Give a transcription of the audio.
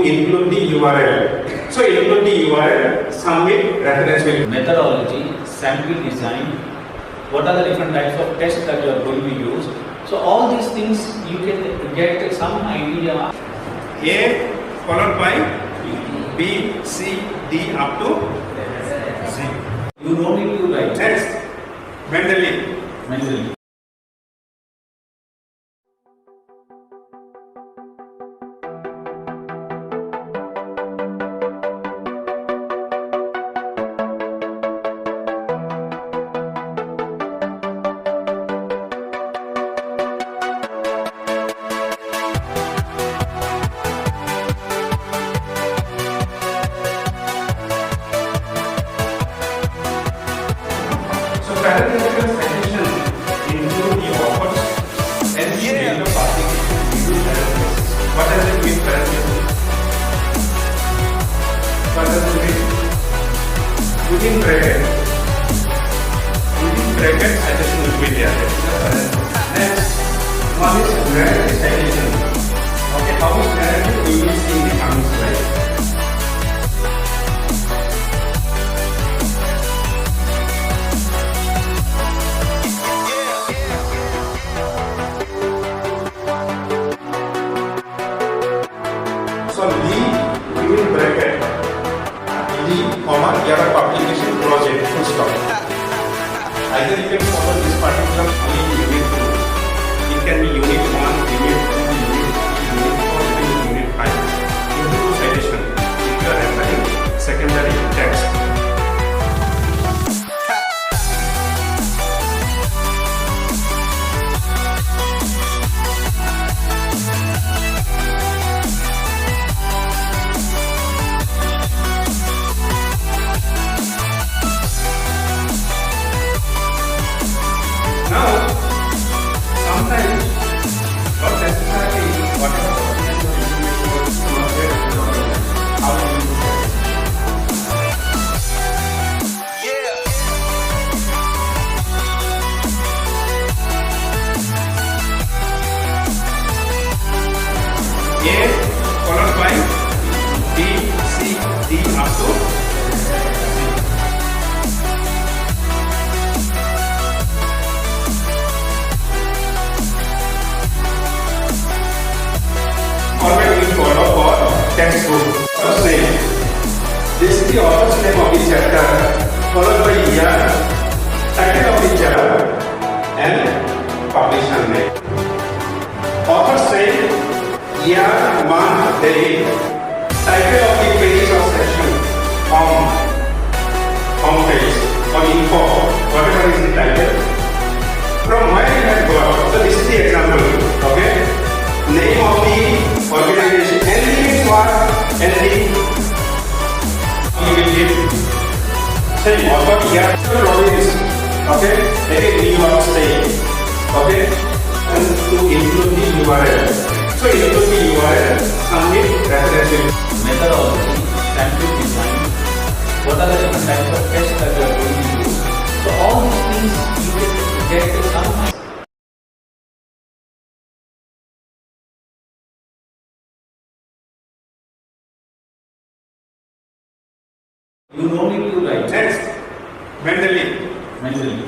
include the URL. So include the URL, submit, reference will. Methodology, sample design, what are the different types of tests that you are going to use. So all these things you can get some idea. A followed by B, C, D up to Z. You don't need to write. Next, mentally. Parenthetical citation include the authors and the date of publication into parentheses. What does it mean, parentheses? What does it mean? Within bracket citation will be there. Next, one is narrative citation. Okay, how is narrative? We will see in the coming slide. So D within bracket D, your publication project full stop. Either you can cover this particular unit 2. It can be unit 1, unit 2, unit 3, unit 4, even unit 5. Into citation. If you are referring secondary text. Now, sometimes, not necessarily, whatever document or information is not there in the document, how do you do that? A followed by B, C, D up to Z. Format will follow for textbook. First name. This is the author's name of the chapter, followed by year, title of the chapter, and publisher name. Author's name, year, month, date, title of the page or section, home page, or info, whatever is the title. From where you have got. So this is the example. Okay. Name of the organization. Anything is what? Anything you will give. Same author here. Province. Okay. Again New York State. Okay. And to include the URL. So include the URL. Submit reference. Methodology, sample design, what are the different types of tests that you are going to use. So all these things you can get some. You don't need to write. Next, mentally.